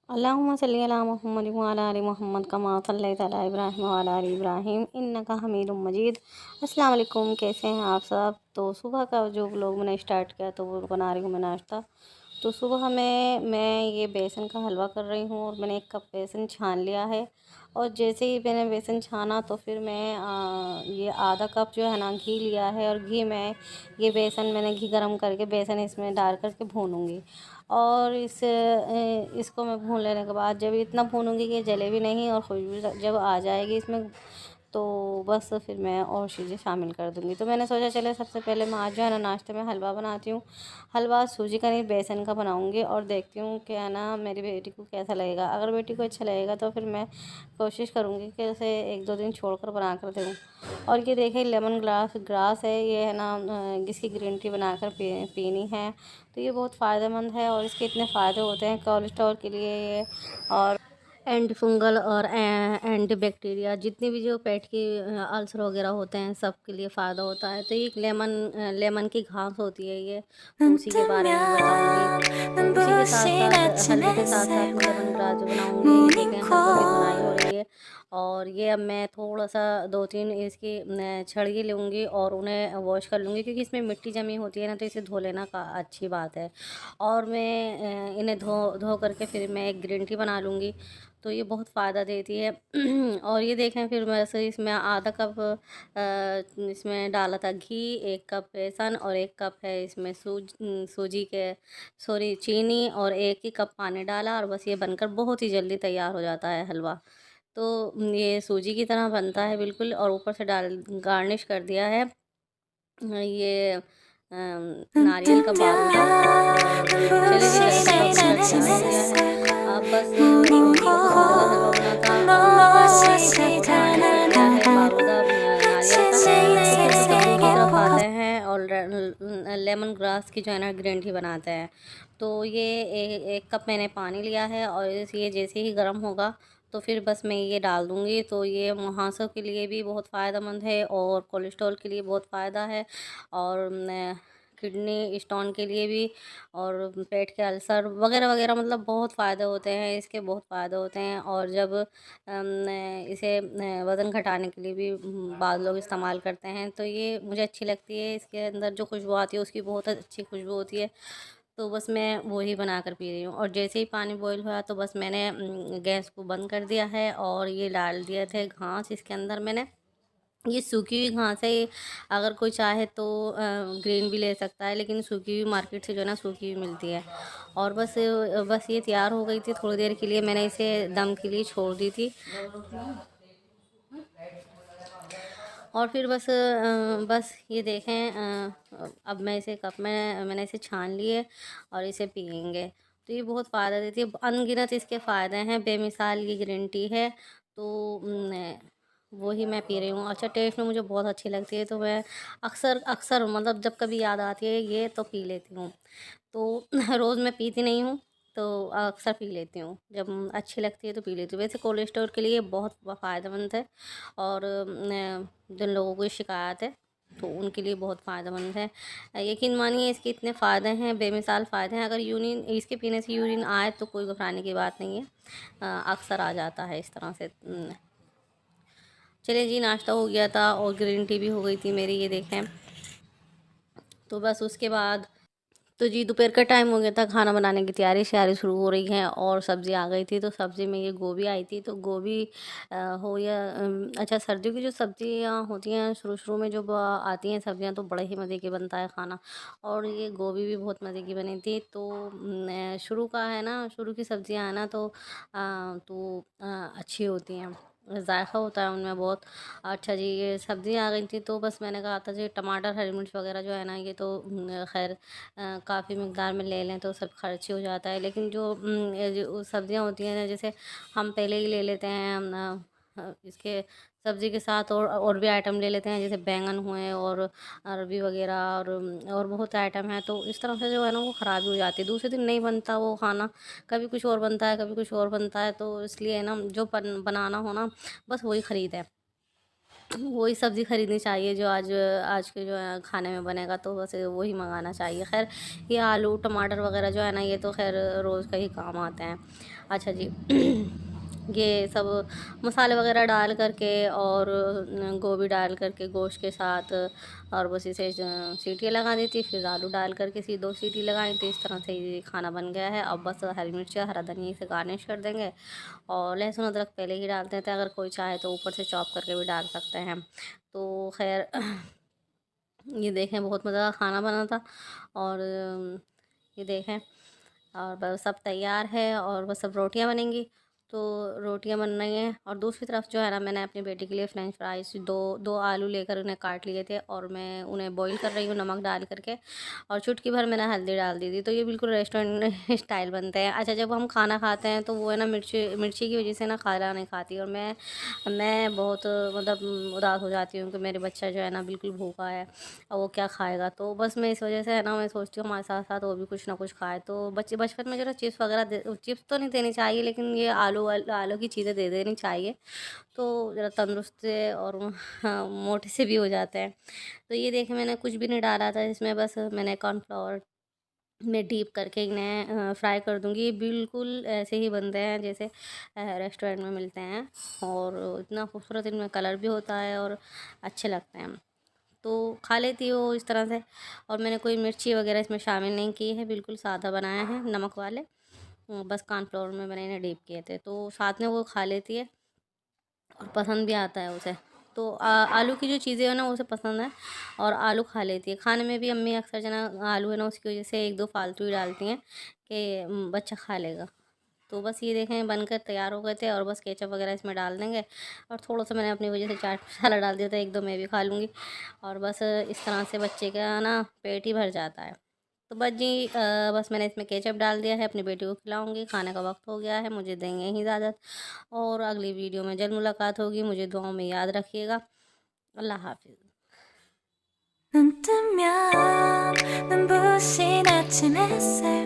अल्लाहुम्मा सल्लि अला मुहम्मद व अला आलि मुहम्मद कमा सल्लैता अला इब्राहीम व अला आलि इब्राहीम इन्नका हमीदुम मजीद। अस्सलाम वालेकुम, कैसे हैं आप सब। तो सुबह का जो लोग मैंने स्टार्ट किया तो वो बना रही हूँ मैं नाश्ता। तो सुबह में मैं ये बेसन का हलवा कर रही हूँ और मैंने 1 कप बेसन छान लिया है। और जैसे ही मैंने बेसन छाना तो फिर मैं ये आधा कप जो है ना घी लिया है, और घी में ये बेसन मैंने घी गरम करके बेसन इसमें डाल करके भूनूंगी। और इसको मैं भून लेने के बाद जब इतना भूनूंगी कि जले भी नहीं और खुशबू जब आ जाएगी इसमें, तो बस फिर मैं और चीज़ें शामिल कर दूंगी। तो मैंने सोचा चले सबसे पहले मैं आज जो है ना नाश्ते में हलवा बनाती हूँ। हलवा सूजी का नहीं बेसन का बनाऊंगी और देखती हूँ कि है ना मेरी बेटी को कैसा लगेगा। अगर बेटी को अच्छा लगेगा तो फिर मैं कोशिश करूँगी कि उसे 1-2 दिन छोड़ कर बना कर दूँ। और ये देखें लेमन ग्रास है, ये है ना इसकी ग्रीन टी बनाकर पीनी है। तो ये बहुत फ़ायदेमंद है और इसके इतने फ़ायदे होते हैं कोलेस्ट्रॉल के लिए ये, और एंटी फंगल और एंटी बैक्टीरिया जितने भी जो पेट की अल्सर वगैरह होते हैं सब के लिए फ़ायदा होता है। तो ये एक लेमन की घास होती है ये, तो उसी के बारे में बताऊंगी। तो उसी के साथ साथ हलवे के साथ साथ मैं लेमन ग्रास जो बनाऊंगी। ये देखें हलवे की धुनाई हो रही है। और ये अब मैं थोड़ा सा 2-3 इसकी छड़िए लूँगी और उन्हें वॉश कर लूँगी, क्योंकि इसमें मिट्टी जमी होती है ना, तो इसे धो लेना का अच्छी बात है। और मैं इन्हें धो धो करके फिर मैं एक ग्रीन टी बना लूँगी। तो ये बहुत फ़ायदा देती है। और ये देखें फिर वैसे इसमें आधा कप इसमें डाला था घी, 1 कप बेसन और 1 कप है इसमें सूजी के सॉरी चीनी, और 1 ही कप पानी डाला, और बस ये बनकर बहुत ही जल्दी तैयार हो जाता है हलवा। तो ये सूजी की तरह बनता है बिल्कुल, और ऊपर से गार्निश कर दिया है ये नारियल का बारूदा। और चलिए जी हलवा बनकर तैयार हो गया है। अब बस बहुत सिंपल हलवा बना था, और तो गार्निश कर दिया है बारूदा नारियल का। तो फिर बस अब दूसरी तरफ आते हैं और लेमन ग्रास की जो है ना ग्रीन टी बनाते हैं। तो ये 1 कप मैंने पानी लिया है, और ये जैसे ही गर्म होगा तो फिर बस मैं ये डाल दूँगी। तो ये मुहासों के लिए भी बहुत फ़ायदेमंद है और कोलेस्ट्रॉल के लिए बहुत फ़ायदा है, और किडनी स्टोन के लिए भी, और पेट के अल्सर वगैरह वगैरह, मतलब बहुत फ़ायदे होते हैं इसके, बहुत फ़ायदे होते हैं। और जब इसे वज़न घटाने के लिए भी बाद लोग इस्तेमाल करते हैं, तो ये मुझे अच्छी लगती है। इसके अंदर जो खुशबू आती है उसकी बहुत अच्छी खुशबू होती है। तो बस मैं वो ही बना कर पी रही हूँ। और जैसे ही पानी बॉईल हुआ तो बस मैंने गैस को बंद कर दिया है, और ये डाल दिए थे घास इसके अंदर मैंने। ये सूखी हुई घास है ये, अगर कोई चाहे तो ग्रीन भी ले सकता है, लेकिन सूखी हुई मार्केट से जो है ना सूखी हुई मिलती है। और बस ये तैयार हो गई थी। थोड़ी देर के लिए मैंने इसे दम के लिए छोड़ दी थी। और फिर बस ये देखें अब मैं इसे कप में मैंने इसे छान लिए और इसे पियेंगे। तो ये बहुत फ़ायदा देती है, अनगिनत इसके फ़ायदे हैं, बेमिसाल ये ग्रीन टी है। तो वो ही मैं पी रही हूँ। अच्छा, टेस्ट में मुझे बहुत अच्छी लगती है, तो मैं अक्सर अक्सर मतलब जब कभी याद आती है ये तो पी लेती हूँ। तो रोज़ मैं पीती नहीं हूँ, तो अक्सर पी लेती हूँ, जब अच्छी लगती है तो पी लेती हूँ। वैसे कोलेस्ट्रॉल के लिए बहुत फ़ायदेमंद है, और जिन लोगों को शिकायत है तो उनके लिए बहुत फ़ायदेमंद है। यकीन मानिए इसके इतने फ़ायदे हैं, बेमिसाल फ़ायदे हैं। अगर यूरिन इसके पीने से यूरिन आए तो कोई घबराने की बात नहीं है, अक्सर आ जाता है इस तरह से। चलिए जी, नाश्ता हो गया था और ग्रीन टी भी हो गई थी मेरी, ये देखें। तो बस उसके बाद तो जी दोपहर का टाइम हो गया था, खाना बनाने की तैयारी श्यारी शुरू हो रही है, और सब्ज़ी आ गई थी। तो सब्ज़ी में ये गोभी आई थी, तो गोभी हो या अच्छा, सर्दियों की जो सब्ज़ियाँ होती हैं शुरू शुरू में जो आती हैं सब्ज़ियाँ, तो बड़े ही मज़े की बनता है खाना। और ये गोभी भी बहुत मज़े की बनी थी। तो शुरू का है ना, शुरू की सब्ज़ियाँ हैं ना, तो अच्छी होती हैं, जायका होता है उनमें बहुत। अच्छा जी, ये सब्ज़ी आ गई थी, तो बस मैंने कहा था जी टमाटर हरी मिर्च वगैरह जो है ना, ये तो खैर काफ़ी मिकदार में ले लें तो सब खर्च ही हो जाता है। लेकिन ये जो सब्ज़ियाँ होती हैं ना, जैसे हम पहले ही ले लेते हैं इसके सब्ज़ी के साथ और भी आइटम ले लेते हैं, जैसे बैंगन हुए और अरबी वगैरह, और बहुत आइटम है। तो इस तरह से जो है ना वो ख़राब ही हो जाती है, दूसरे दिन नहीं बनता वो खाना, कभी कुछ और बनता है कभी कुछ और बनता है। तो इसलिए ना जो बनाना हो ना, बस वही ख़रीद है। वही सब्ज़ी ख़रीदनी चाहिए जो आज आज के जो है खाने में बनेगा, तो बस वही मंगाना चाहिए। खैर ये आलू टमाटर वगैरह जो है ना, ये तो खैर रोज़ का ही काम आते हैं। अच्छा जी ये सब मसाले वगैरह डाल करके और गोभी डाल करके गोश्त के साथ, और बस इसे सीटियाँ लगा दी थी, फिर आलू डाल करके 2 सीटी लगाई, तो इस तरह से ये खाना बन गया है। अब बस हरी मिर्च हरा धनिया से गार्निश कर देंगे, और लहसुन अदरक पहले ही डाल देते हैं, अगर कोई चाहे तो ऊपर से चॉप करके भी डाल सकते हैं। तो खैर ये देखें बहुत मज़ा का खाना बना था। और ये देखें, और बस सब तैयार है, और बस सब रोटियां बनेंगी। तो रोटियां बन रही हैं, और दूसरी तरफ जो है ना, मैंने अपनी बेटी के लिए फ्रेंच फ्राइज दो आलू लेकर उन्हें काट लिए थे, और मैं उन्हें बॉईल कर रही हूँ नमक डाल करके, और चुटकी भर मैंने हल्दी डाल दी थी। तो ये बिल्कुल रेस्टोरेंट स्टाइल बनते हैं। अच्छा, जब हम खाना खाते हैं तो वो है ना, मिर्ची की वजह से ना खाना नहीं खाती, और मैं बहुत मतलब उदास हो जाती हूँ कि मेरे बच्चा जो है ना बिल्कुल भूखा है, और वो क्या खाएगा। तो बस मैं इस वजह से है ना, मैं सोचती हूँ हमारे साथ साथ वो भी कुछ ना कुछ खाए। तो बच्चे बचपन में जो ना चिप्स वगैरह चिप्स तो नहीं देनी चाहिए, लेकिन ये आलू की चीज़ें दे देनी चाहिए, तो ज़रा तंदुरुस्त से और हाँ, मोटे से भी हो जाते हैं। तो ये देखें, मैंने कुछ भी नहीं डाला था इसमें, बस मैंने कॉर्नफ्लावर में डीप करके इन्हें फ्राई कर दूँगी। ये बिल्कुल ऐसे ही बनते हैं जैसे रेस्टोरेंट में मिलते हैं, और इतना खूबसूरत इनमें कलर भी होता है, और अच्छे लगते हैं। तो खा लेती हो इस तरह से, और मैंने कोई मिर्ची वगैरह इसमें शामिल नहीं की है, बिल्कुल सादा बनाया है नमक वाले। बस कॉर्नफ्लोर में मैंने इन्हें डीप किए थे, तो साथ में वो खा लेती है, और पसंद भी आता है उसे। तो आलू की जो चीज़ें हैं ना, उसे पसंद है, और आलू खा लेती है। खाने में भी अम्मी अक्सर जो ना आलू है ना, उसकी वजह से 1-2 फालतू ही डालती हैं कि बच्चा खा लेगा। तो बस ये देखें बनकर तैयार हो गए थे, और बस केचप वगैरह इसमें डाल देंगे, और थोड़ा सा मैंने अपनी वजह से चाट मसाला डाल दिया था, 1-2 मैं भी खा लूँगी, और बस इस तरह से बच्चे का ना पेट ही भर जाता है। तो बस जी बस मैंने इसमें केचप डाल दिया है, अपनी बेटी को खिलाऊँगी, खाने का वक्त हो गया है, मुझे देंगे ही इजाज़त, और अगली वीडियो में जल्द मुलाकात होगी। मुझे दुआओं में याद रखिएगा। अल्लाह हाफ़िज़। 눈 뜨면 눈부신 아침 햇살